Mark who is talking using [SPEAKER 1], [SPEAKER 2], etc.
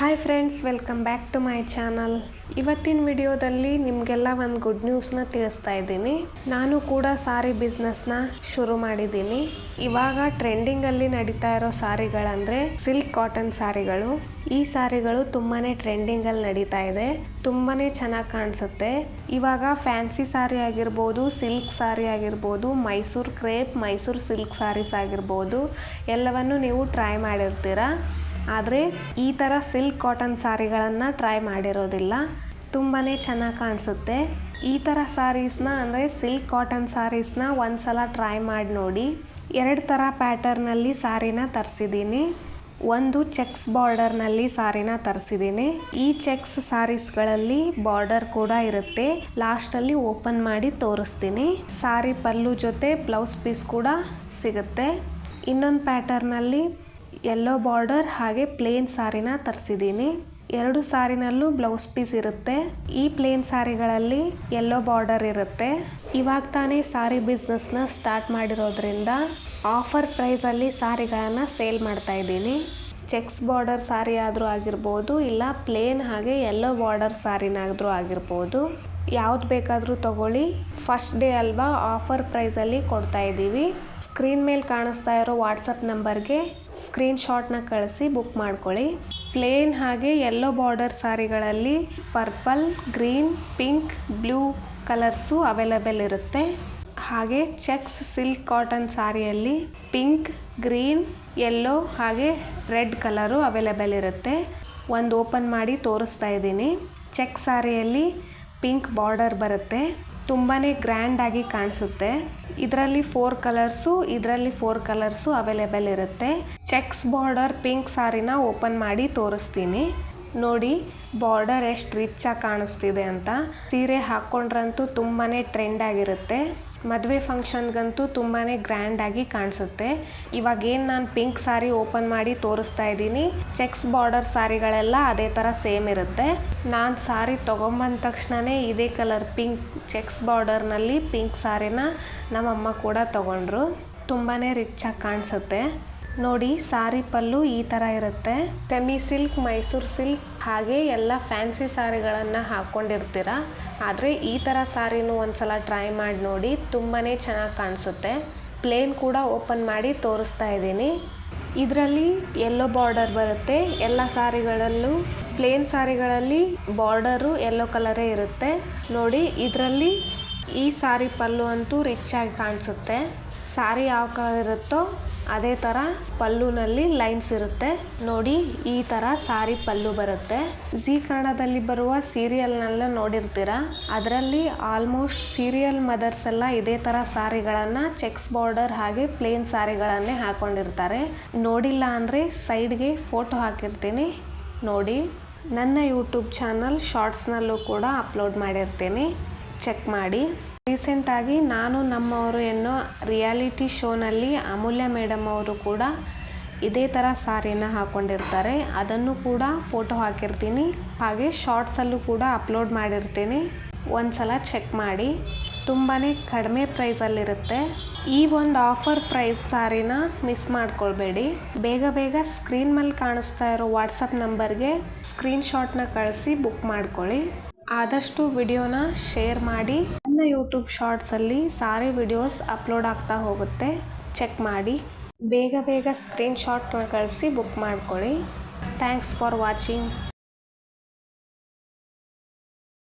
[SPEAKER 1] Hi friends, welcome back to my channel. ಇವತ್ತಿನ ವಿಡಿಯೋದಲ್ಲಿ ನಿಮಗೆಲ್ಲ ಒಂದು ಗುಡ್ ನ್ಯೂಸ್ನ ತಿಳಿಸ್ತಾ ಇದ್ದೀನಿ. ನಾನು ಕೂಡ ಸಾರಿ ಬಿಸ್ನೆಸ್ನ ಶುರು ಮಾಡಿದ್ದೀನಿ. ಇವಾಗ ಟ್ರೆಂಡಿಂಗಲ್ಲಿ ನಡೀತಾ ಇರೋ ಸಾರಿಗಳಂದರೆ ಸಿಲ್ಕ್ ಕಾಟನ್ ಸಾರಿಗಳು. ಈ ಸಾರಿಗಳು ತುಂಬಾ ಟ್ರೆಂಡಿಂಗಲ್ಲಿ ನಡೀತಾ ಇದೆ. ತುಂಬಾ ಚೆನ್ನಾಗಿ ಕಾಣಿಸುತ್ತೆ. ಇವಾಗ ಫ್ಯಾನ್ಸಿ ಸಾರಿ ಆಗಿರ್ಬೋದು, ಸಿಲ್ಕ್ ಸಾರಿ ಆಗಿರ್ಬೋದು, ಮೈಸೂರು ಕ್ರೇಪ್, ಮೈಸೂರು ಸಿಲ್ಕ್ ಸಾರೀಸ್ ಆಗಿರ್ಬೋದು, ಎಲ್ಲವನ್ನು ನೀವು ಟ್ರೈ ಮಾಡಿರ್ತೀರ. ಆದರೆ ಈ ಥರ ಸಿಲ್ಕ್ ಕಾಟನ್ ಸಾರಿಗಳನ್ನು ಟ್ರೈ ಮಾಡಿರೋದಿಲ್ಲ. ತುಂಬಾ ಚೆನ್ನಾಗಿ ಕಾಣಿಸುತ್ತೆ. ಈ ಥರ ಸಾರೀಸ್ನ ಅಂದರೆ ಸಿಲ್ಕ್ ಕಾಟನ್ ಸಾರೀಸ್ನ ಒಂದು ಸಲ ಟ್ರೈ ಮಾಡಿ ನೋಡಿ. 2 ಥರ ಪ್ಯಾಟರ್ನಲ್ಲಿ ಸಾರಿನ ತರಿಸಿದ್ದೀನಿ. ಒಂದು ಚೆಕ್ಸ್ ಬಾರ್ಡರ್ನಲ್ಲಿ ಸಾರಿನ ತರಿಸಿದ್ದೀನಿ. ಈ ಚೆಕ್ಸ್ ಸಾರೀಸ್ಗಳಲ್ಲಿ ಬಾರ್ಡರ್ ಕೂಡ ಇರುತ್ತೆ. ಲಾಸ್ಟಲ್ಲಿ ಓಪನ್ ಮಾಡಿ ತೋರಿಸ್ತೀನಿ. ಸಾರಿ ಪಲ್ಲು ಜೊತೆ ಬ್ಲೌಸ್ ಪೀಸ್ ಕೂಡ ಸಿಗುತ್ತೆ. ಇನ್ನೊಂದು ಪ್ಯಾಟರ್ನಲ್ಲಿ ಯೆಲ್ಲೋ ಬಾರ್ಡರ್ ಹಾಗೆ ಪ್ಲೇನ್ ಸಾರಿನ ತರಿಸಿದ್ದೀನಿ. 2 ಸಾರಿನಲ್ಲೂ ಬ್ಲೌಸ್ ಪೀಸ್ ಇರುತ್ತೆ. ಈ ಪ್ಲೇನ್ ಸಾರಿಗಳಲ್ಲಿ ಯೆಲ್ಲೋ ಬಾರ್ಡರ್ ಇರುತ್ತೆ. ಇವಾಗ ತಾನೇ ಸಾರಿ ಬಿಸ್ನೆಸ್ನ ಸ್ಟಾರ್ಟ್ ಮಾಡಿರೋದ್ರಿಂದ ಆಫರ್ ಪ್ರೈಸಲ್ಲಿ ಸಾರಿಗಳನ್ನು ಸೇಲ್ ಮಾಡ್ತಾ ಇದ್ದೀನಿ. ಚೆಕ್ಸ್ ಬಾರ್ಡರ್ ಸಾರಿ ಆದರೂ ಆಗಿರ್ಬೋದು, ಇಲ್ಲ ಪ್ಲೇನ್ ಹಾಗೆ ಯೆಲ್ಲೋ ಬಾರ್ಡರ್ ಸಾರಿನಾದ್ರೂ ಆಗಿರ್ಬೋದು. ಯಾವ್ದು ಬೇಕಾದರೂ ತಗೊಳ್ಳಿ. ಫಸ್ಟ್ ಡೇ ಅಲ್ವಾ, ಆಫರ್ ಪ್ರೈಸಲ್ಲಿ ಕೊಡ್ತಾ ಇದ್ದೀವಿ. ಸ್ಕ್ರೀನ್ ಮೇಲೆ ಕಾಣಿಸ್ತಾ ಇರೋ ವಾಟ್ಸಪ್ ನಂಬರ್ಗೆ ಸ್ಕ್ರೀನ್ಶಾಟ್ನ ಕಳಿಸಿ ಬುಕ್ ಮಾಡ್ಕೊಳ್ಳಿ. ಪ್ಲೇನ್ ಹಾಗೆ ಯೆಲ್ಲೋ ಬಾರ್ಡರ್ ಸಾರಿಗಳಲ್ಲಿ purple, green, pink, blue colours available ಇರುತ್ತೆ. ಹಾಗೆ ಚೆಕ್ಸ್ ಸಿಲ್ಕ್ ಕಾಟನ್ ಸಾರಿಯಲ್ಲಿ ಪಿಂಕ್, ಗ್ರೀನ್, ಯೆಲ್ಲೋ ಹಾಗೆ ರೆಡ್ ಕಲರು ಅವೈಲೇಬಲ್ ಇರುತ್ತೆ. ಒಂದು ಓಪನ್ ಮಾಡಿ ತೋರಿಸ್ತಾ ಇದ್ದೀನಿ. ಚೆಕ್ ಸಾರಿಯಲ್ಲಿ ಪಿಂಕ್ ಬಾರ್ಡರ್ ಬರುತ್ತೆ. ತುಂಬಾ ಗ್ರ್ಯಾಂಡಾಗಿ ಕಾಣಿಸುತ್ತೆ. ಇದರಲ್ಲಿ 4 ಕಲರ್ಸು, ಇದರಲ್ಲಿ 4 ಕಲರ್ಸು ಅವೈಲೇಬಲ್ ಇರುತ್ತೆ. ಚೆಕ್ಸ್ ಬಾರ್ಡರ್ ಪಿಂಕ್ ಸಾರಿನ ಓಪನ್ ಮಾಡಿ ತೋರಿಸ್ತೀನಿ. ನೋಡಿ ಬಾರ್ಡರ್ ಎಷ್ಟು ರಿಚ್ ಆಗಿ ಕಾಣಿಸ್ತಿದೆ ಅಂತ. ಸೀರೆ ಹಾಕ್ಕೊಂಡ್ರಂತೂ ತುಂಬಾ ಟ್ರೆಂಡ್ ಆಗಿರುತ್ತೆ. ಮದುವೆ ಫಂಕ್ಷನ್ಗಂತೂ ತುಂಬಾ ಗ್ರ್ಯಾಂಡಾಗಿ ಕಾಣಿಸುತ್ತೆ. ಇವಾಗ ಏನು ನಾನು ಪಿಂಕ್ ಸಾರಿ ಓಪನ್ ಮಾಡಿ ತೋರಿಸ್ತಾ ಇದ್ದೀನಿ. ಚೆಕ್ಸ್ ಬಾರ್ಡರ್ ಸಾರಿಗಳೆಲ್ಲ ಅದೇ ಥರ ಸೇಮ್ ಇರುತ್ತೆ. ನಾನು ಸಾರಿ ತೊಗೊಂಬಂದ ತಕ್ಷಣವೇ ಇದೇ ಕಲರ್ ಪಿಂಕ್ ಚೆಕ್ಸ್ ಬಾರ್ಡರ್ನಲ್ಲಿ ಪಿಂಕ್ ಸಾರಿನ ನಮ್ಮಮ್ಮ ಕೂಡ ತೊಗೊಂಡ್ರು. ತುಂಬಾ ರಿಚ್ ಆಗಿ ಕಾಣಿಸುತ್ತೆ. ನೋಡಿ ಸಾರಿ ಪಲ್ಲು ಈ ಥರ ಇರುತ್ತೆ. ಸೆಮಿ ಸಿಲ್ಕ್, ಮೈಸೂರು ಸಿಲ್ಕ್ ಹಾಗೆ ಎಲ್ಲ ಫ್ಯಾನ್ಸಿ ಸಾರಿಗಳನ್ನು ಹಾಕ್ಕೊಂಡಿರ್ತೀರ. ಆದರೆ ಈ ಥರ ಸಾರಿನೂ ಒಂದ್ಸಲ ಟ್ರೈ ಮಾಡಿ ನೋಡಿ. ತುಂಬಾ ಚೆನ್ನಾಗಿ ಕಾಣಿಸುತ್ತೆ. ಪ್ಲೇನ್ ಕೂಡ ಓಪನ್ ಮಾಡಿ ತೋರಿಸ್ತಾ ಇದ್ದೀನಿ. ಇದರಲ್ಲಿ ಯೆಲ್ಲೋ ಬಾರ್ಡರ್ ಬರುತ್ತೆ. ಎಲ್ಲ ಸಾರಿಗಳಲ್ಲೂ ಪ್ಲೇನ್ ಸಾರಿಗಳಲ್ಲಿ ಬಾರ್ಡರು ಯೆಲ್ಲೋ ಕಲರೇ ಇರುತ್ತೆ. ನೋಡಿ ಇದರಲ್ಲಿ ಈ ಸಾರಿ ಪಲ್ಲು ಅಂತೂ ರಿಚ್ ಆಗಿ ಕಾಣಿಸುತ್ತೆ. ಸಾರಿ ಯಾವ ಕಲರ್ ಇರುತ್ತೋ ಅದೇ ಥರ ಪಲ್ಲುನಲ್ಲಿ ಲೈನ್ಸ್ ಇರುತ್ತೆ. ನೋಡಿ ಈ ಥರ ಸಾರಿ ಪಲ್ಲು ಬರುತ್ತೆ. ಜೀ ಕನ್ನಡದಲ್ಲಿ ಬರುವ ಸೀರಿಯಲ್ನೆಲ್ಲ ನೋಡಿರ್ತೀರ. ಅದರಲ್ಲಿ ಆಲ್ಮೋಸ್ಟ್ ಸೀರಿಯಲ್ ಮದರ್ಸ್ ಎಲ್ಲ ಇದೇ ಥರ ಸಾರಿಗಳನ್ನು ಚೆಕ್ಸ್ ಬಾರ್ಡರ್ ಹಾಗೆ ಪ್ಲೇನ್ ಸಾರಿಗಳನ್ನೇ ಹಾಕೊಂಡಿರ್ತಾರೆ. ನೋಡಿಲ್ಲ ಅಂದರೆ ಸೈಡ್ಗೆ ಫೋಟೋ ಹಾಕಿರ್ತೀನಿ ನೋಡಿ. ನನ್ನ ಯೂಟ್ಯೂಬ್ ಚಾನಲ್ ಶಾರ್ಟ್ಸ್ನಲ್ಲೂ ಕೂಡ ಅಪ್ಲೋಡ್ ಮಾಡಿರ್ತೀನಿ, ಚೆಕ್ ಮಾಡಿ. ರೀಸೆಂಟಾಗಿ ನಾನು ನಮ್ಮವರು ಎನ್ನೋ ರಿಯಾಲಿಟಿ ಶೋನಲ್ಲಿ ಅಮೂಲ್ಯ ಮೇಡಮ್ ಅವರು ಕೂಡ ಇದೇ ಥರ ಸಾರಿನ ಹಾಕ್ಕೊಂಡಿರ್ತಾರೆ. ಅದನ್ನು ಕೂಡ ಫೋಟೋ ಹಾಕಿರ್ತೀನಿ. ಹಾಗೆ ಶಾರ್ಟ್ಸಲ್ಲೂ ಕೂಡ ಅಪ್ಲೋಡ್ ಮಾಡಿರ್ತೀನಿ. ಒಂದು ಸಲ ಚೆಕ್ ಮಾಡಿ. ತುಂಬಾ ಕಡಿಮೆ ಪ್ರೈಸಲ್ಲಿರುತ್ತೆ. ಈ ಒಂದು ಆಫರ್ ಪ್ರೈಸ್ ಸಾರಿನ ಮಿಸ್ ಮಾಡ್ಕೊಳ್ಬೇಡಿ. ಬೇಗ ಬೇಗ ಸ್ಕ್ರೀನ್ ಮೇಲೆ ಕಾಣಿಸ್ತಾ ಇರೋ ವಾಟ್ಸಪ್ ನಂಬರ್ಗೆ ಸ್ಕ್ರೀನ್ಶಾಟ್ನ ಕಳಿಸಿ ಬುಕ್ ಮಾಡ್ಕೊಳ್ಳಿ. ಆದಷ್ಟು ವಿಡಿಯೋನ ಶೇರ್ ಮಾಡಿ. ನನ್ನ ಯೂಟ್ಯೂಬ್ ಶಾರ್ಟ್ಸಲ್ಲಿ ಸಾರಿ ವಿಡಿಯೋಸ್ ಅಪ್ಲೋಡ್ ಆಗ್ತಾ ಹೋಗುತ್ತೆ, ಚೆಕ್ ಮಾಡಿ. ಬೇಗ ಬೇಗ ಸ್ಕ್ರೀನ್ಶಾಟ್ನ ಕಳಿಸಿ ಬುಕ್ ಮಾಡ್ಕೊಳ್ಳಿ. Thanks for watching.